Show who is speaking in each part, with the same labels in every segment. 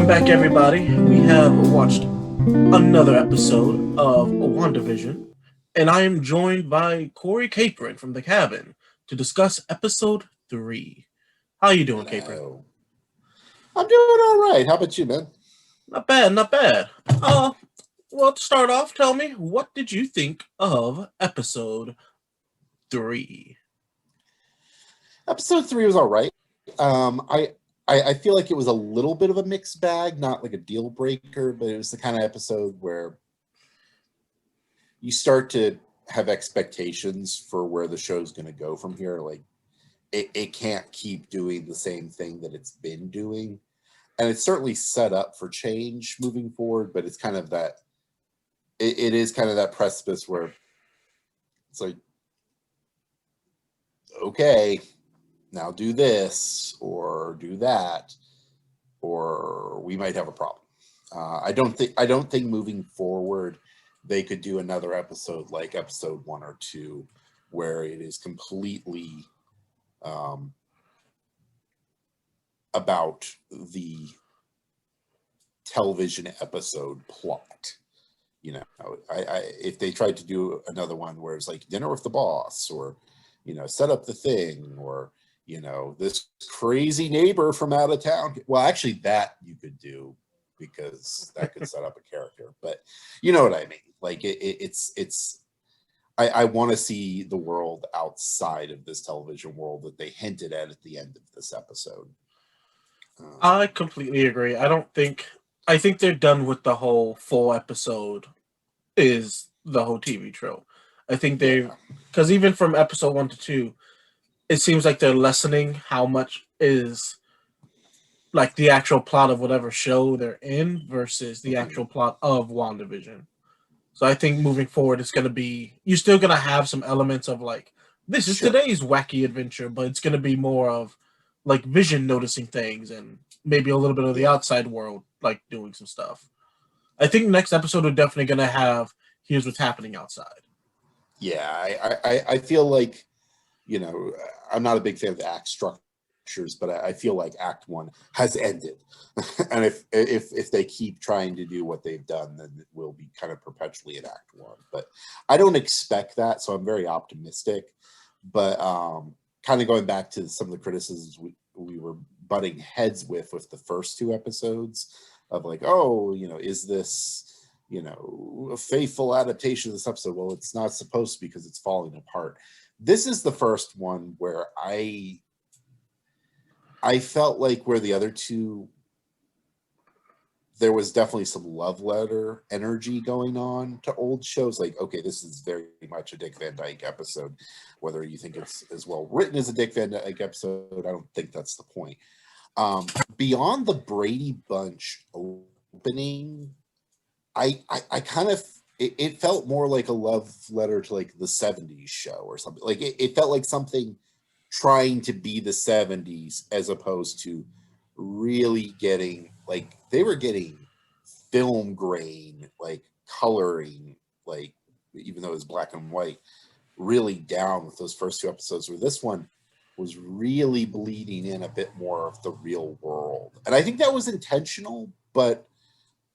Speaker 1: Welcome back, everybody. We have watched another episode of WandaVision, and I am joined by Cory Capron from the cabin to discuss episode 3. How you doing, Capron?
Speaker 2: Hello. I'm doing all right. How about you, man?
Speaker 1: Not bad, not bad. Well, to start off, tell me, what did you think of episode 3?
Speaker 2: Episode 3 was all right. I feel like it was a little bit of a mixed bag, not like a deal breaker, but it was the kind of episode where you start to have expectations for where the show's going to go from here. Like, it can't keep doing the same thing that it's been doing. And it's certainly set up for change moving forward, but it's kind of that, it is kind of that precipice where it's like, okay, now do this or do that, or we might have a problem. I don't think moving forward they could do another episode like episode 1 or 2, where it is completely about the television episode plot. You know, if they tried to do another one where it's like dinner with the boss, or set up the thing, or this crazy neighbor from out of town. Well, actually, that you could do, because that could set up a character. But you know what I mean? Like it's. I want to see the world outside of this television world that they hinted at the end of this episode.
Speaker 1: I completely agree. I think they're done with the whole full episode is the whole TV show. I think because even from episode 1 to 2, it seems like they're lessening how much is like the actual plot of whatever show they're in versus the actual plot of WandaVision. So I think moving forward, it's going to be, you're still going to have some elements of like, this is today's wacky adventure, but it's going to be more of like Vision noticing things and maybe a little bit of the outside world, like doing some stuff. I think next episode we're definitely going to have, here's what's happening outside.
Speaker 2: Yeah, I feel like, I'm not a big fan of the act structures, but I feel like Act 1 has ended. And if they keep trying to do what they've done, then it will be kind of perpetually in Act 1. But I don't expect that, so I'm very optimistic. But kind of going back to some of the criticisms we were butting heads with the first 2 episodes of like, is this, a faithful adaptation of this episode? Well, it's not supposed to, because it's falling apart. This is the first one where I felt like where the other 2, there was definitely some love letter energy going on to old shows. Like, okay, this is very much a Dick Van Dyke episode. Whether you think it's as well written as a Dick Van Dyke episode, I don't think that's the point. Beyond the Brady Bunch opening, I kind of, it felt more like a love letter to like the 70s show or something. Like it felt like something trying to be the 70s, as opposed to really getting, like, they were getting film grain, like coloring, like, even though it was black and white, really down with those first 2 episodes, where this one was really bleeding in a bit more of the real world. And I think that was intentional, but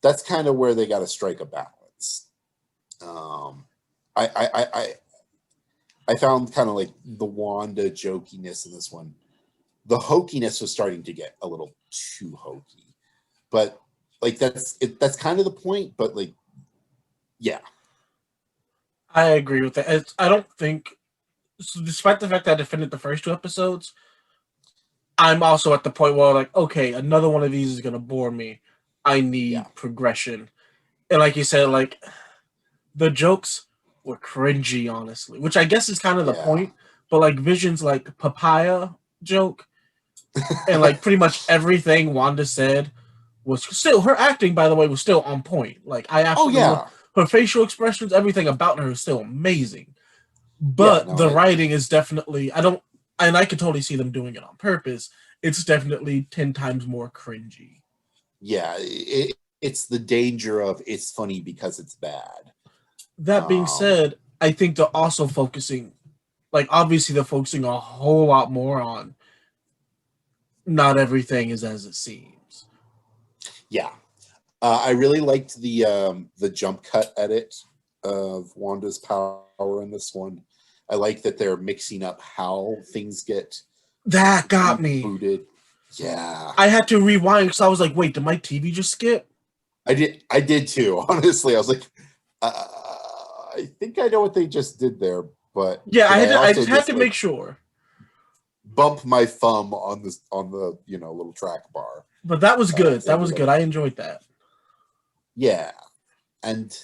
Speaker 2: that's kind of where they got to strike a balance. I found kind of like the Wanda jokiness in this one. The hokiness was starting to get a little too hokey, but like that's kind of the point. But like, yeah,
Speaker 1: I agree with that. I don't think, so despite the fact that I defended the first 2 episodes, I'm also at the point where like, okay, another one of these is going to bore me. I need progression. And like you said, like, the jokes were cringy, honestly, which I guess is kind of the point. But like Vision's like papaya joke, and like pretty much everything Wanda said was still, her acting, by the way, was still on point. Like, I absolutely love her facial expressions, everything about her is still amazing. But the writing is definitely, I could totally see them doing it on purpose. It's definitely 10 times more cringy.
Speaker 2: Yeah, it's the danger of it's funny because it's bad.
Speaker 1: That being said, I think they're also focusing, like, obviously they're focusing a whole lot more on not everything is as it seems.
Speaker 2: Yeah. I really liked the jump cut edit of Wanda's power in this one. I like that they're mixing up how things get
Speaker 1: That got me.
Speaker 2: rebooted. Yeah.
Speaker 1: I had to rewind because I was like, wait, did my TV just skip?
Speaker 2: I did too. Honestly, I was like, I think I know what they just did there, but
Speaker 1: Yeah, I
Speaker 2: also
Speaker 1: just had to
Speaker 2: like,
Speaker 1: make sure.
Speaker 2: bump my thumb on the little track bar.
Speaker 1: But that was good. That was
Speaker 2: everybody.
Speaker 1: good. I enjoyed that.
Speaker 2: Yeah, and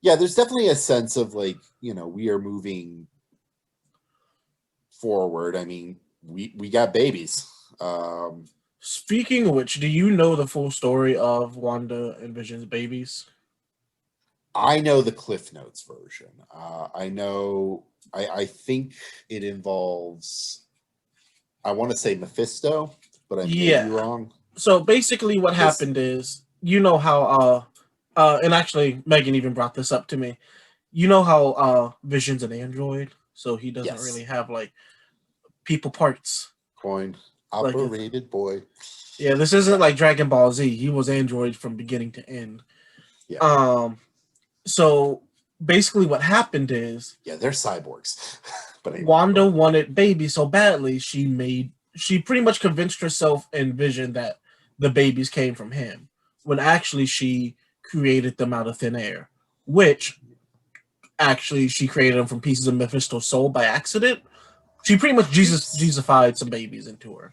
Speaker 2: yeah, there's definitely a sense of like, we are moving forward. I mean, we got babies.
Speaker 1: Speaking of which, do you know the full story of Wanda and Vision's babies?
Speaker 2: I know the Cliff Notes version. I know. I think it involves. I want to say Mephisto, but I may be wrong.
Speaker 1: So basically, what happened is, you know how and actually Megan even brought this up to me. You know how Vision's an android, so he doesn't really have like people parts.
Speaker 2: Coin operated boy.
Speaker 1: Yeah, this isn't like Dragon Ball Z. He was android from beginning to end.
Speaker 2: Yeah.
Speaker 1: So basically what happened is,
Speaker 2: yeah, they're cyborgs. But anyway,
Speaker 1: Wanda wanted babies so badly, she pretty much convinced herself and Vision that the babies came from him, when actually she created them out of thin air, which actually she created them from pieces of Mephisto's soul by accident. She pretty much Jesusified some babies into her.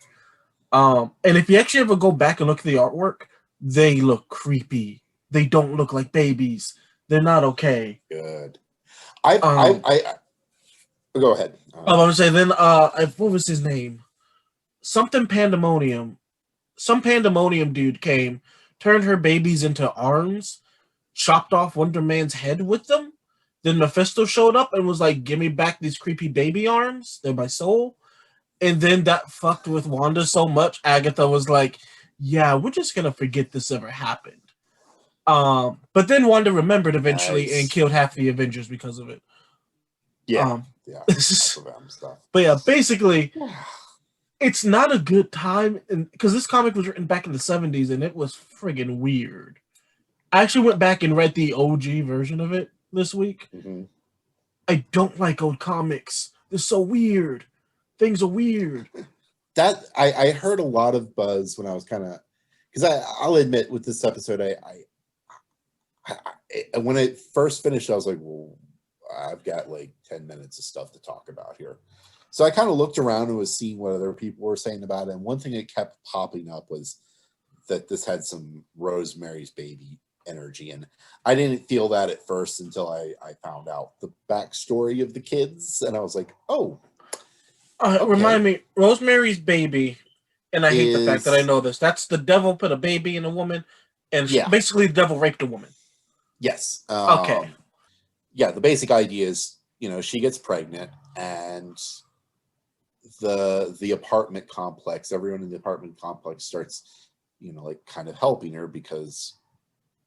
Speaker 1: And if you actually ever go back and look at the artwork, they look creepy. They don't look like babies. They're not okay.
Speaker 2: Good. I go ahead.
Speaker 1: I was gonna say then. What was his name? Something Pandemonium. Some Pandemonium dude came, turned her babies into arms, chopped off Wonder Man's head with them. Then Mephisto showed up and was like, "Give me back these creepy baby arms. They're my soul." And then that fucked with Wanda so much. Agatha was like, "Yeah, we're just gonna forget this ever happened." But then Wanda remembered eventually and killed half the Avengers because of it.
Speaker 2: Yeah.
Speaker 1: But yeah, basically, it's not a good time because this comic was written back in the 70s and it was friggin' weird. I actually went back and read the OG version of it this week.
Speaker 2: Mm-hmm.
Speaker 1: I don't like old comics. They're so weird. Things are weird.
Speaker 2: That I heard a lot of buzz when I was kind of, because I'll admit with this episode, I when it first finished, I was like, well, I've got like 10 minutes of stuff to talk about here. So I kind of looked around and was seeing what other people were saying about it. And one thing that kept popping up was that this had some Rosemary's Baby energy. And I didn't feel that at first until I found out the backstory of the kids. And I was like, oh.
Speaker 1: Okay. Remind me, Rosemary's Baby, and I hate the fact that I know this. That's the devil put a baby in a woman, and basically the devil raped a woman.
Speaker 2: Yes.
Speaker 1: Okay.
Speaker 2: Yeah, the basic idea is, she gets pregnant, and the apartment complex, everyone in the apartment complex starts, like kind of helping her because,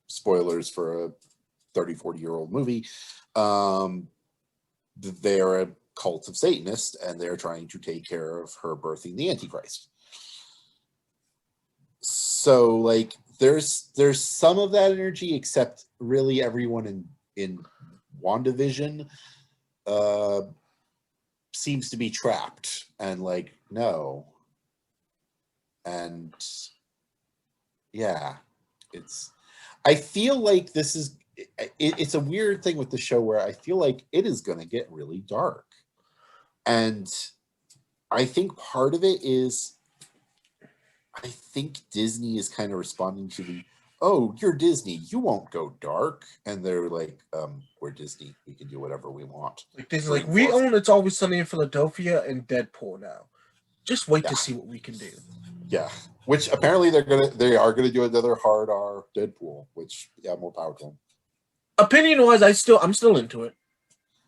Speaker 2: spoilers for a 30, 40-year-old movie, they're a cult of Satanists, and they're trying to take care of her birthing the Antichrist. So, like, there's some of that energy, except really everyone in WandaVision seems to be trapped and like, no. And yeah, I feel like this is, it's a weird thing with the show where I feel like it is going to get really dark. And I think part of it is, I think Disney is kind of responding to the, oh, you're Disney, you won't go dark. And they're like, we're Disney, we can do whatever we want.
Speaker 1: Like Disney's like, we own It's Always Sunny in Philadelphia and Deadpool now. Just wait to see what we can do.
Speaker 2: Yeah, which apparently they are gonna do another hard R Deadpool, which more power to them.
Speaker 1: Opinion-wise, I'm still into it.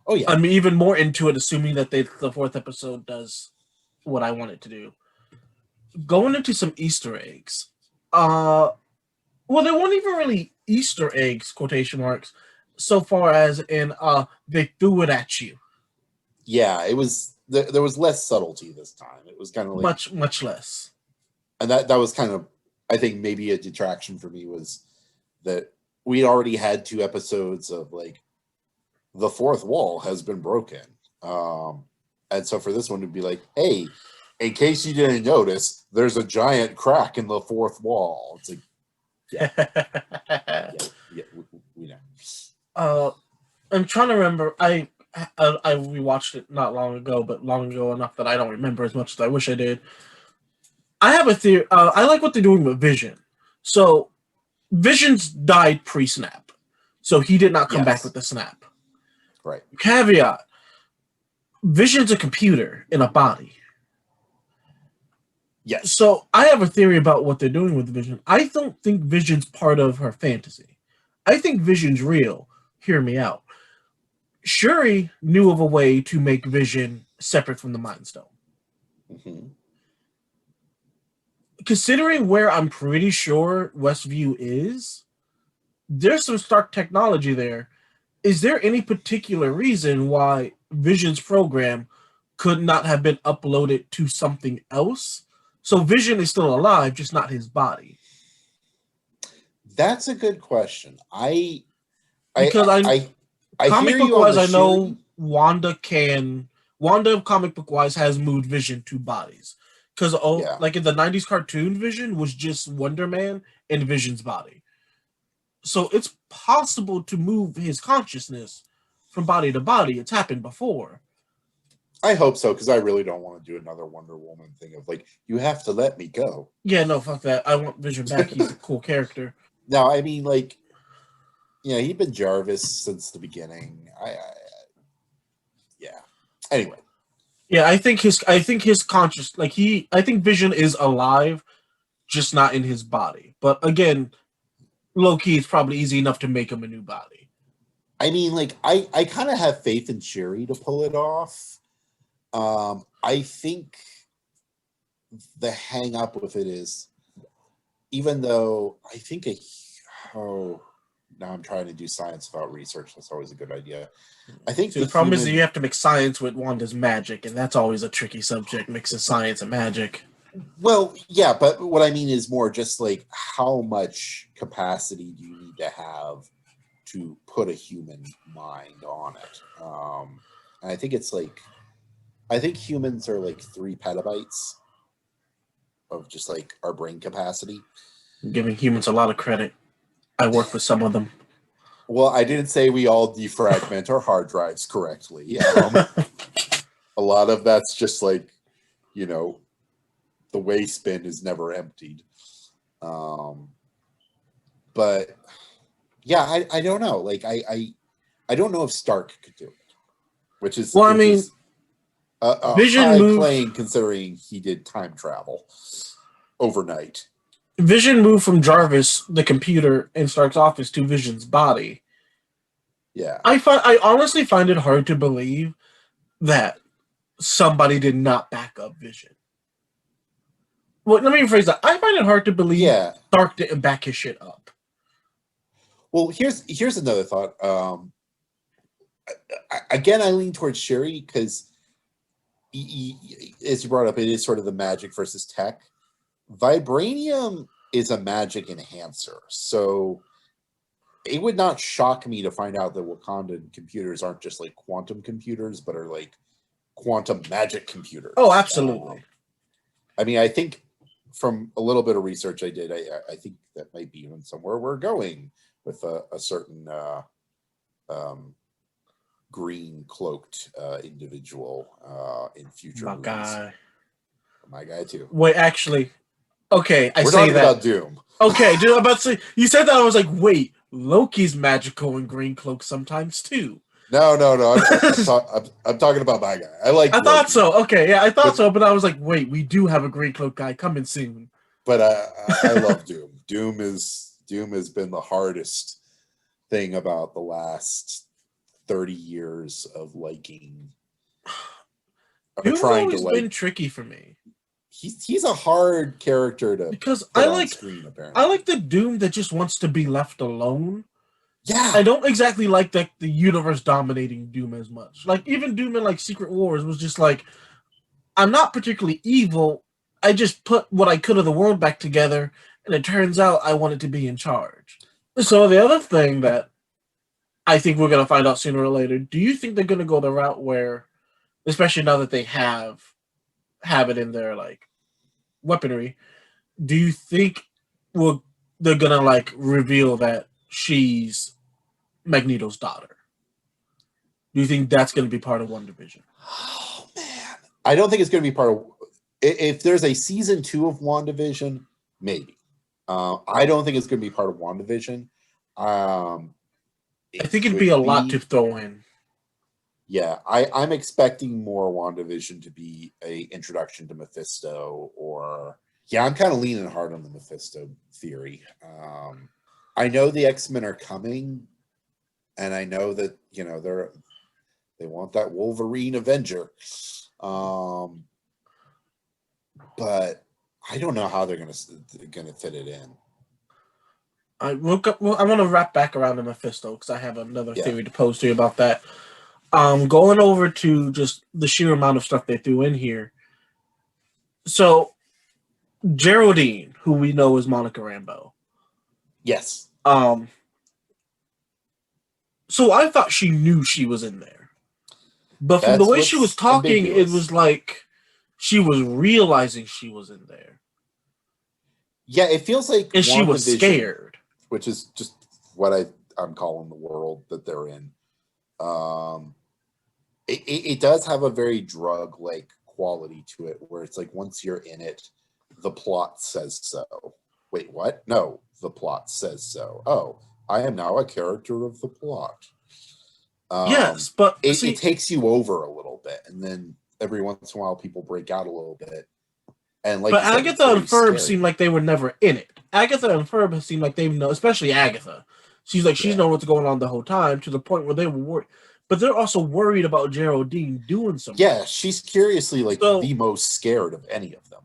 Speaker 2: Oh yeah,
Speaker 1: I'm even more into it, assuming that the fourth episode does what I want it to do. Going into some Easter eggs. Well, they weren't even really Easter eggs, quotation marks, so far as in they threw it at you.
Speaker 2: Yeah, it was there was less subtlety this time. It was kind of like
Speaker 1: much less.
Speaker 2: And that was kind of I think maybe a detraction for me was that we already had 2 episodes of like the fourth wall has been broken. And so for this one to be like, hey, in case you didn't notice, there's a giant crack in the fourth wall. It's like, yeah, we know.
Speaker 1: I'm trying to remember. I rewatched it not long ago, but long ago enough that I don't remember as much as I wish I did. I have a theory. I like what they're doing with Vision. So Vision's died pre-snap, so he did not come back with the snap.
Speaker 2: Right.
Speaker 1: Caveat: Vision's a computer in a body.
Speaker 2: Yes.
Speaker 1: So I have a theory about what they're doing with Vision. I don't think Vision's part of her fantasy. I think Vision's real. Hear me out. Shuri knew of a way to make Vision separate from the Mind Stone.
Speaker 2: Mm-hmm.
Speaker 1: Considering where I'm pretty sure Westview is, there's some Stark technology there. Is there any particular reason why Vision's program could not have been uploaded to something else? So Vision is still alive, just not his body.
Speaker 2: That's a good question. I
Speaker 1: comic book wise, I know Wanda comic book wise has moved Vision to bodies. Because like in the 90s cartoon, Vision was just Wonder Man in Vision's body. So it's possible to move his consciousness from body to body. It's happened before.
Speaker 2: I hope so, because I really don't want to do another Wonder Woman thing of like, you have to let me go.
Speaker 1: Yeah, no, fuck that. I want Vision back. He's a cool character.
Speaker 2: No, I mean, like, yeah, he'd been Jarvis since the beginning. Yeah. Anyway.
Speaker 1: Yeah, I think his conscious, I think Vision is alive, just not in his body. But again, low-key, it's probably easy enough to make him a new body.
Speaker 2: I mean, like, I kind of have faith in Shuri to pull it off. I think the hang up with it is, even though I think now I'm trying to do science without research. That's always a good idea. I think
Speaker 1: the problem is that you have to mix science with Wanda's magic, and that's always a tricky subject, mixing science and magic.
Speaker 2: Well, yeah, but what I mean is more just like how much capacity do you need to have to put a human mind on it? And I think it's like, I think humans are like 3 petabytes of just like our brain capacity.
Speaker 1: I'm giving humans a lot of credit. I work with some of them.
Speaker 2: Well, I didn't say we all defragment our hard drives correctly. A lot of that's just like, you know, the waste bin is never emptied. But yeah, I don't know. Like I don't know if Stark could do it, which is a
Speaker 1: Vision
Speaker 2: high
Speaker 1: moved,
Speaker 2: claim considering he did time travel overnight.
Speaker 1: Vision moved from Jarvis, the computer in Stark's office, to Vision's body.
Speaker 2: Yeah,
Speaker 1: I honestly find it hard to believe that somebody did not back up Vision. Well, let me rephrase that. I find it hard to believe Stark didn't back his shit up.
Speaker 2: Well, here's another thought. Again, I lean towards Shuri because, as you brought up, it is sort of the magic versus tech. Vibranium is a magic enhancer, so it would not shock me to find out that Wakandan computers aren't just like quantum computers, but are like quantum magic computers.
Speaker 1: Oh, absolutely.
Speaker 2: I mean, I think from a little bit of research I did, I think that might be even somewhere we're going with a certain green cloaked individual in future movies. My guy too.
Speaker 1: Wait, actually, okay,
Speaker 2: we're talking about Doom.
Speaker 1: Okay, dude, I'm about to say, you said that, I was like, wait, Loki's magical in green cloak sometimes too.
Speaker 2: No. I'm talking about my guy. I
Speaker 1: thought Loki. So. Okay, yeah, I thought so, but I was like, wait, we do have a green cloak guy coming soon.
Speaker 2: But I love Doom. Doom has been the hardest thing about the last 30 years of liking.
Speaker 1: Doom's always been tricky for me.
Speaker 2: He's a hard character to
Speaker 1: because I like screen, apparently. I like the Doom that just wants to be left alone.
Speaker 2: Yeah,
Speaker 1: I don't exactly like the universe dominating Doom as much. Like even Doom in like Secret Wars was just like, I'm not particularly evil. I just put what I could of the world back together, and it turns out I wanted to be in charge. So the other thing that I think we're gonna find out sooner or later, do you think they're gonna go the route where, especially now that they have it in their like weaponry, do you think we'll they're gonna like reveal that she's Magneto's daughter? Do you think that's gonna be part of WandaVision?
Speaker 2: Oh man, I don't think it's going to be part of. If there's a season 2 of WandaVision, maybe. I don't think it's going to be part of WandaVision.
Speaker 1: I
Speaker 2: It
Speaker 1: think it'd be a
Speaker 2: could
Speaker 1: lot to throw in.
Speaker 2: Yeah, I'm expecting more WandaVision to be a introduction to Mephisto, or yeah, I'm kind of leaning hard on the Mephisto theory. I know the X-Men are coming, and I know that they want that Wolverine Avenger, but I don't know how they're gonna fit it in.
Speaker 1: I want to wrap back around to Mephisto because I have another theory to pose to you about that. Going over to just the sheer amount of stuff they threw in here. So Geraldine, who we know is Monica Rambeau.
Speaker 2: Yes.
Speaker 1: So I thought she knew she was in there, but from the way she was talking, ambiguous. It was like she was realizing she was in there.
Speaker 2: Yeah, it feels like,
Speaker 1: and she was scared,
Speaker 2: which is just what I'm calling the world that they're in. It does have a very drug-like quality to it, where it's like once you're in it, the plot says so. Wait, what? No, the plot says so. Oh, I am now a character of the plot.
Speaker 1: Yes, but
Speaker 2: it takes you over a little bit, and then every once in a while people break out a little bit. And like,
Speaker 1: but Agatha and Ferb seemed like they were never in it. Agatha and Ferb seemed like they know, especially Agatha. She's known what's going on the whole time, to the point where they were worried. But they're also worried about Geraldine doing something.
Speaker 2: Yeah, she's curiously the most scared of any of them.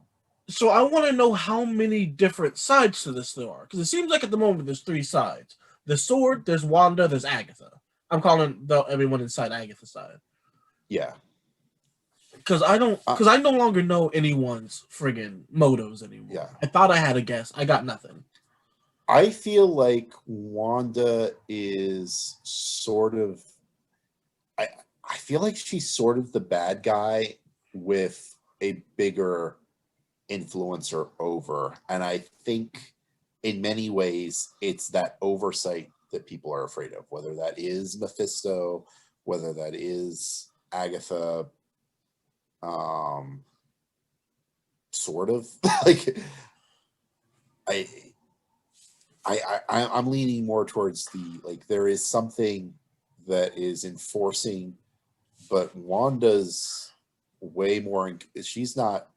Speaker 1: So I want to know how many different sides to this there are, because it seems like at the moment there's 3 sides: the Sword, there's Wanda, there's Agatha. I'm calling everyone inside Agatha's side.
Speaker 2: Yeah.
Speaker 1: Because I no longer know anyone's friggin' motives anymore.
Speaker 2: Yeah.
Speaker 1: I thought I had a guess. I got nothing.
Speaker 2: I feel like Wanda is sort of... I feel like she's sort of the bad guy with a bigger influencer over. And I think in many ways it's that oversight that people are afraid of, whether that is Mephisto, whether that is Agatha, sort of like I'm leaning more towards there is something that is enforcing, but Wanda's way more. She's not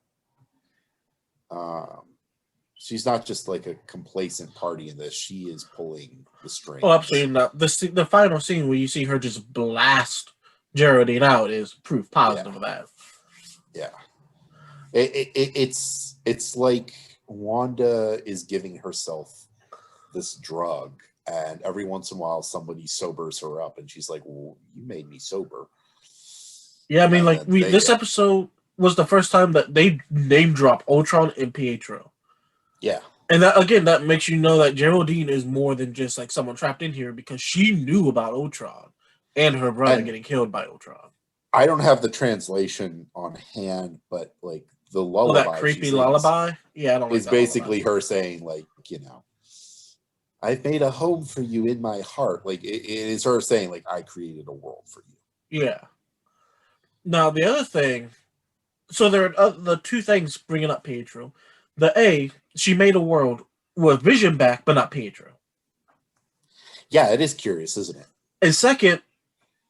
Speaker 2: just like a complacent party in this. She is pulling the strings.
Speaker 1: Oh, absolutely not. The final scene where you see her just blast Geraldine out is proof positive of that.
Speaker 2: Yeah. It's like Wanda is giving herself this drug, and every once in a while somebody sobers her up, and she's like, well, you made me sober.
Speaker 1: Yeah, I mean, this episode was the first time that they name drop Ultron and Pietro.
Speaker 2: Yeah.
Speaker 1: And that makes you know that Geraldine is more than just like someone trapped in here, because she knew about Ultron and her brother getting killed by Ultron.
Speaker 2: I don't have the translation on hand, but like the lullaby,
Speaker 1: that creepy lullaby, yeah, I don't.
Speaker 2: Is basically her saying I've made a home for you in my heart. Like it is her saying I created a world for you.
Speaker 1: Yeah. Now the other thing, so there are the 2 things bringing up Pietro. She made a world with Vision back, but not Pietro.
Speaker 2: Yeah, it is curious, isn't it?
Speaker 1: And second,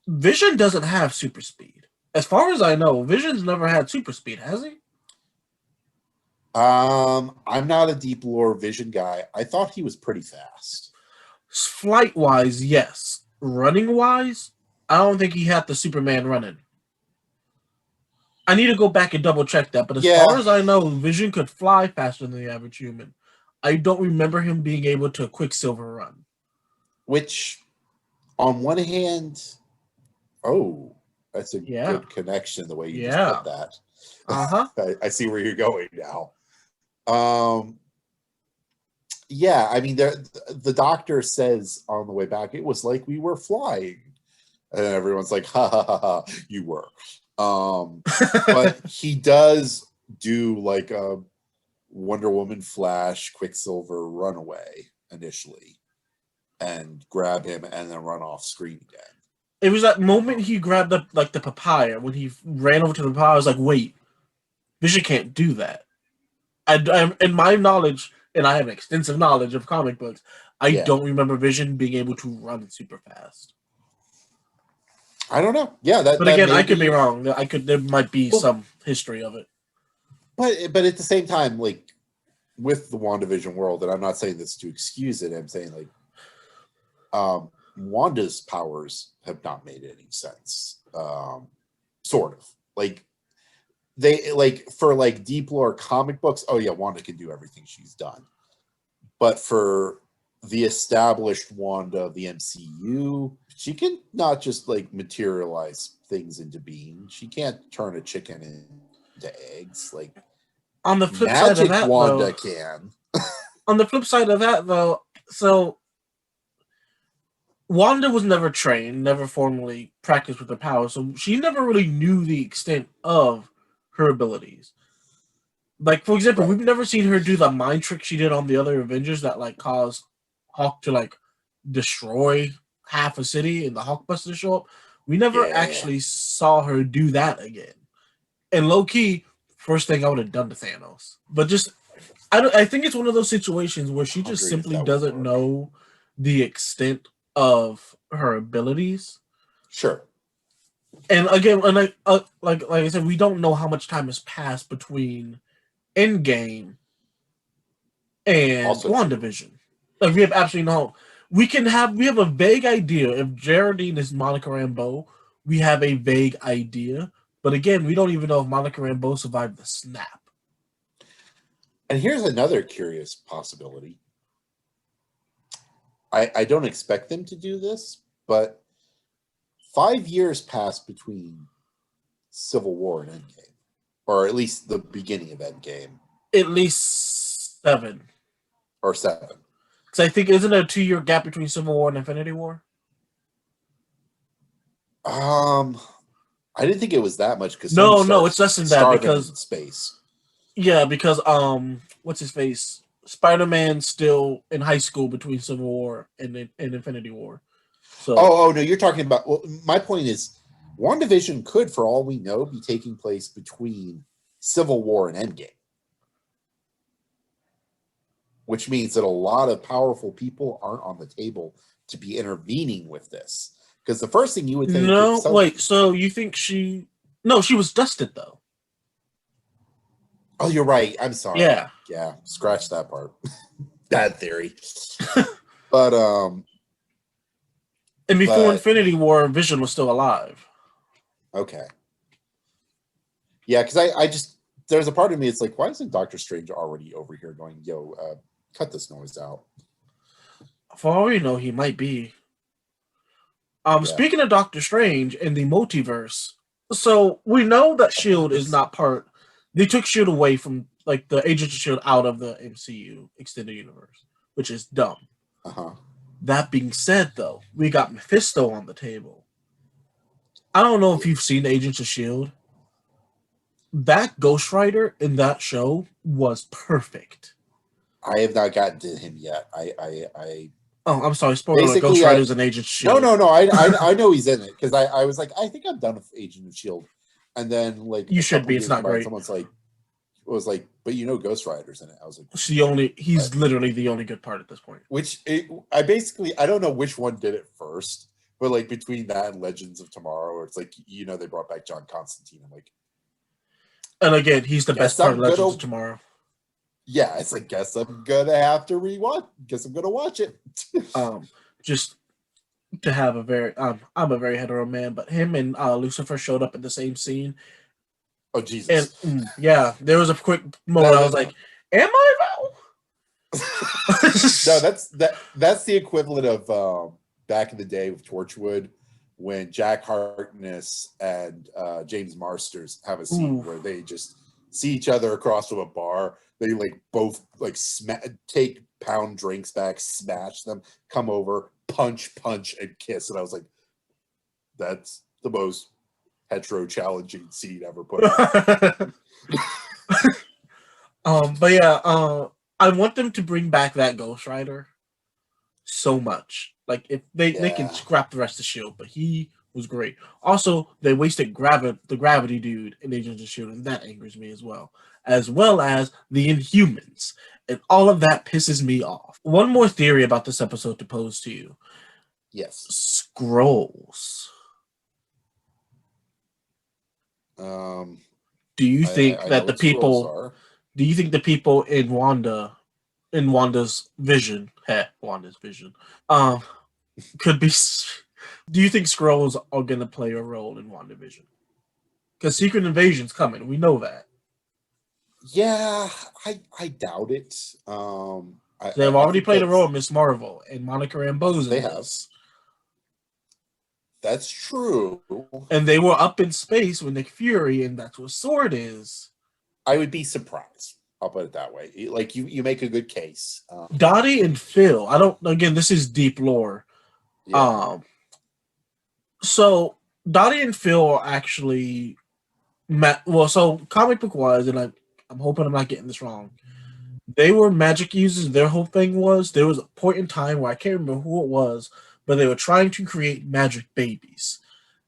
Speaker 1: Vision doesn't have super speed. As far as I know, Vision's never had super speed, has he?
Speaker 2: I'm not a deep lore Vision guy. I thought he was pretty fast.
Speaker 1: Flight-wise, yes. Running-wise, I don't think he had the Superman running. I need to go back and double-check that, but as far as I know, Vision could fly faster than the average human. I don't remember him being able to Quicksilver run.
Speaker 2: Which, on one hand, that's a good connection, the way you just put that.
Speaker 1: Uh-huh.
Speaker 2: I see where you're going now. Yeah, I mean, the doctor says on the way back, it was like we were flying. And everyone's like, ha ha ha ha, you were. But he does do like a Wonder Woman Flash Quicksilver runaway initially and grab him and then run off screen again.
Speaker 1: It was that moment he grabbed up like the papaya when he ran over to the papaya. I was like, wait, Vision can't do that. In my knowledge, and I have extensive knowledge of comic books, I don't remember Vision being able to run super fast.
Speaker 2: I don't know. Yeah,
Speaker 1: but again, I could be wrong. There might be some history of it.
Speaker 2: But at the same time, like with the WandaVision world, and I'm not saying this to excuse it, I'm saying like Wanda's powers have not made any sense. Sort of. Like they like for like deep lore comic books, oh yeah, Wanda can do everything she's done. But for the established Wanda of the MCU, she can not just like materialize things into being. She can't turn a chicken into eggs. Like
Speaker 1: on the flip side of that,
Speaker 2: Wanda can.
Speaker 1: On the flip side of that, though, so Wanda was never trained, never formally practiced with her powers, so she never really knew the extent of her abilities. Like, for example, we've never seen her do the mind trick she did on the other Avengers that like caused Hawk to like destroy half a city and the Hawkbuster to show up. We never actually saw her do that again. And low key, first thing I would have done to Thanos. But just I think it's one of those situations where she just simply doesn't know the extent of her abilities.
Speaker 2: Sure.
Speaker 1: And again, like I said, we don't know how much time has passed between Endgame and also WandaVision. Like we have absolutely no. We have a vague idea if Geraldine is Monica Rambeau. We have a vague idea, but again, we don't even know if Monica Rambeau survived the snap.
Speaker 2: And here's another curious possibility. I don't expect them to do this, but 5 years passed between Civil War and Endgame, or at least the beginning of Endgame.
Speaker 1: At least 7
Speaker 2: or 7.
Speaker 1: Because I think isn't there a 2-year gap between Civil War and Infinity War?
Speaker 2: I didn't think it was that much because
Speaker 1: no, it's less than that because
Speaker 2: space.
Speaker 1: Yeah, because what's his face? Spider-Man's still in high school between Civil War and Infinity War.
Speaker 2: So no, you're talking about. Well, my point is, WandaVision could, for all we know, be taking place between Civil War and Endgame, which means that a lot of powerful people aren't on the table to be intervening with this. Because the first thing you would think,
Speaker 1: so you think she? No, she was dusted though.
Speaker 2: Oh, you're right. I'm sorry.
Speaker 1: Yeah.
Speaker 2: Scratch that part. Bad theory. But
Speaker 1: and before Infinity War, Vision was still alive.
Speaker 2: Okay. Yeah, because I just there's a part of me. It's like, why isn't Doctor Strange already over here going, "Yo, cut this noise out"?
Speaker 1: For all we know, he might be. Speaking of Doctor Strange and the multiverse, so we know that S.H.I.E.L.D. is not part. They took S.H.I.E.L.D. away from, like, the Agents of S.H.I.E.L.D. out of the MCU Extended Universe, which is dumb. That being said, though, we got Mephisto on the table. I don't know if you've seen Agents of S.H.I.E.L.D. That Ghost Rider in that show was perfect.
Speaker 2: I have not gotten to him yet.
Speaker 1: Oh, I'm sorry. Spoiler alert. Ghost Rider's an Agent of S.H.I.E.L.D.
Speaker 2: No. I know he's in it because I was like, I think I'm done with Agent of S.H.I.E.L.D. And then, like,
Speaker 1: you should be. It's not great.
Speaker 2: Someone's like, was like, but you know, Ghost Rider's in it. I was like,
Speaker 1: he's literally the only good part at this point.
Speaker 2: I don't know which one did it first, but like between that and Legends of Tomorrow, where it's like, you know, they brought back John Constantine. I'm like,
Speaker 1: and again, he's the best part of Legends of Tomorrow.
Speaker 2: Yeah, it's like, guess I'm gonna have to rewatch. Guess I'm gonna watch it.
Speaker 1: Just to have a very, I'm a very hetero man, but him and Lucifer showed up in the same scene.
Speaker 2: Oh Jesus!
Speaker 1: And yeah, there was a quick moment. I was like, "Am I though?"
Speaker 2: No, that's the equivalent of back in the day with Torchwood, when Jack Harkness and James Marsters have a scene where they just see each other across from a bar. They like both like take pound drinks back, smash them, come over, punch, and kiss. And I was like, that's the most hetero challenging scene ever put on.
Speaker 1: But yeah, I want them to bring back that Ghost Rider so much. Like if they can scrap the rest of Shield, but he was great. Also, they wasted the Gravity dude in Agents of Shield, and that angers me as well as the Inhumans, and all of that pisses me off. One more theory about this episode to pose to you.
Speaker 2: Yes,
Speaker 1: Scrolls. Do you think that the people? Do you think the people in Wanda's vision, could be? Do you think Skrulls are gonna play a role in WandaVision? Because Secret Invasion's coming, we know that.
Speaker 2: Yeah, I doubt it.
Speaker 1: They've already played a role in Ms. Marvel and Monica Rambeau's.
Speaker 2: They have. That's true.
Speaker 1: And they were up in space with Nick Fury, and that's what S.W.O.R.D. is.
Speaker 2: I would be surprised. I'll put it that way. Like you make a good case.
Speaker 1: Dottie and Phil. Again, this is deep lore. Yeah. So Dottie and Phil are actually so comic book wise, and I'm hoping I'm not getting this wrong. They were magic users. Their whole thing was there was a point in time where I can't remember who it was, but they were trying to create magic babies.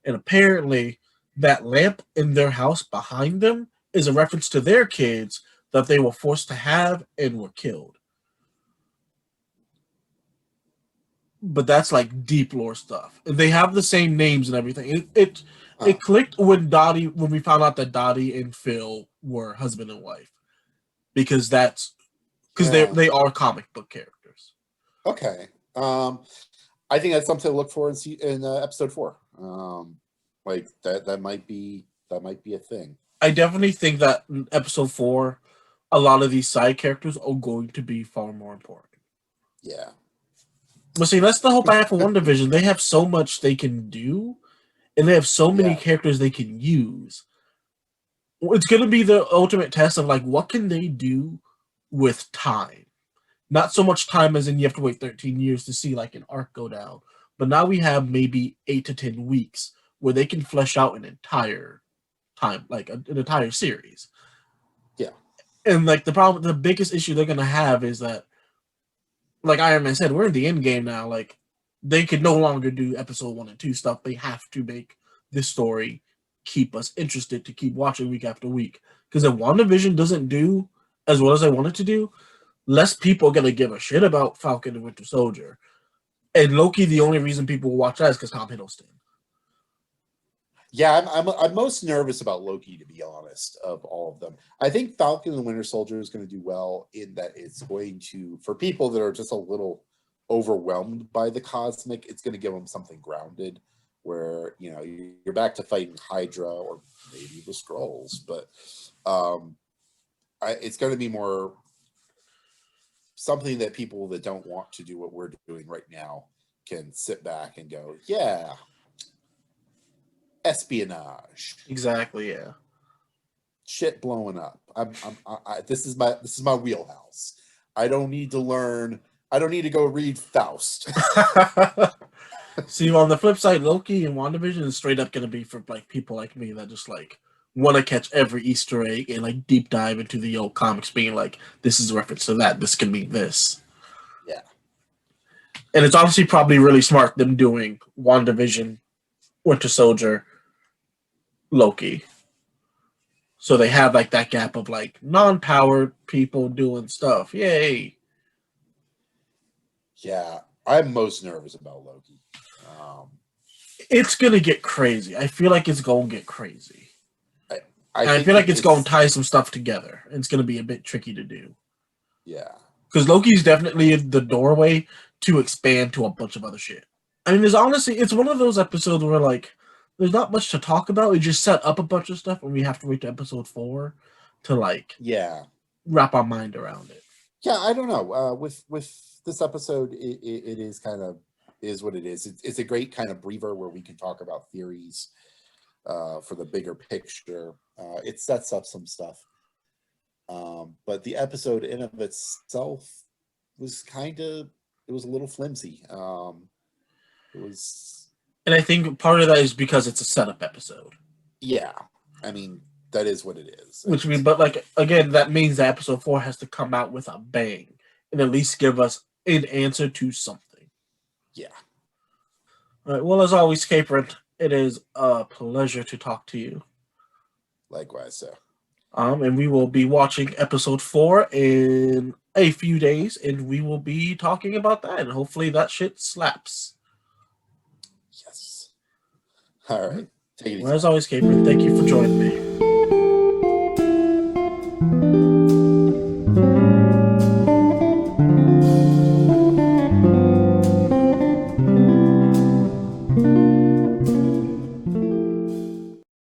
Speaker 1: And apparently that lamp in their house behind them is a reference to their kids that they were forced to have and were killed. But that's like deep lore stuff. And they have the same names and everything. It clicked when we found out that Dottie and Phil were husband and wife. Because they are comic book characters.
Speaker 2: Okay. I think that's something to look for in episode 4. Like that might be a thing.
Speaker 1: I definitely think that in episode 4, a lot of these side characters are going to be far more important.
Speaker 2: Yeah.
Speaker 1: But see, that's the hope I have for WandaVision. They have so much they can do, and they have so many characters they can use. It's going to be the ultimate test of, like, what can they do with time? Not so much time as in you have to wait 13 years to see, like, an arc go down. But now we have maybe 8 to 10 weeks where they can flesh out an entire time, like an entire series.
Speaker 2: Yeah.
Speaker 1: And, like, the biggest issue they're going to have is that, like Iron Man said, we're in the end game now. Like, they can no longer do episode 1 and 2 stuff. They have to make this story keep us interested to keep watching week after week. Because if WandaVision doesn't do as well as I want it to do, less people are going to give a shit about Falcon and Winter Soldier. And Loki, the only reason people will watch that is because Tom Hiddleston.
Speaker 2: Yeah, I'm most nervous about Loki, to be honest, of all of them. I think Falcon and Winter Soldier is going to do well in that it's going to, for people that are just a little overwhelmed by the cosmic, it's going to give them something grounded where, you know, you're back to fighting Hydra or maybe the Skrulls, but it's going to be more something that people that don't want to do what we're doing right now can sit back and go, yeah, espionage.
Speaker 1: Exactly, yeah.
Speaker 2: Shit blowing up. This is my wheelhouse. I don't need to learn. I don't need to go read Faust.
Speaker 1: See, on the flip side, Loki and WandaVision is straight up going to be for like people like me that just like want to catch every Easter egg and like deep dive into the old comics, being like, this is a reference to that. This can mean this.
Speaker 2: Yeah.
Speaker 1: And it's obviously probably really smart them doing WandaVision, Winter Soldier, Loki. So they have like that gap of like non-powered people doing stuff. Yay.
Speaker 2: Yeah, I'm most nervous about Loki.
Speaker 1: It's gonna get crazy. I feel like it's gonna get crazy. I feel like it's gonna tie some stuff together. It's gonna be a bit tricky to do.
Speaker 2: Yeah.
Speaker 1: Because Loki's definitely the doorway to expand to a bunch of other shit. I mean, it's one of those episodes where like there's not much to talk about. We just set up a bunch of stuff and we have to wait to episode 4 to like wrap our mind around it.
Speaker 2: Yeah, I don't know. With this episode, it is kind of is what it is. It's a great kind of breather where we can talk about theories for the bigger picture. It sets up some stuff. But the episode in of itself was it was a little flimsy. It was,
Speaker 1: And I think part of that is because it's a setup episode.
Speaker 2: yeah. I mean, that is what it is.
Speaker 1: Which means, but like again, that means that episode 4 has to come out with a bang and at least give us an answer to something.
Speaker 2: Yeah.
Speaker 1: All right. Well, as always, Capron, it is a pleasure to talk to you.
Speaker 2: Likewise, so.
Speaker 1: And we will be watching episode 4 in a few days, and we will be talking about that, and hopefully that shit slaps.
Speaker 2: Yes. All right. Take it easy.
Speaker 1: Well, as always, Capron, thank you for joining me.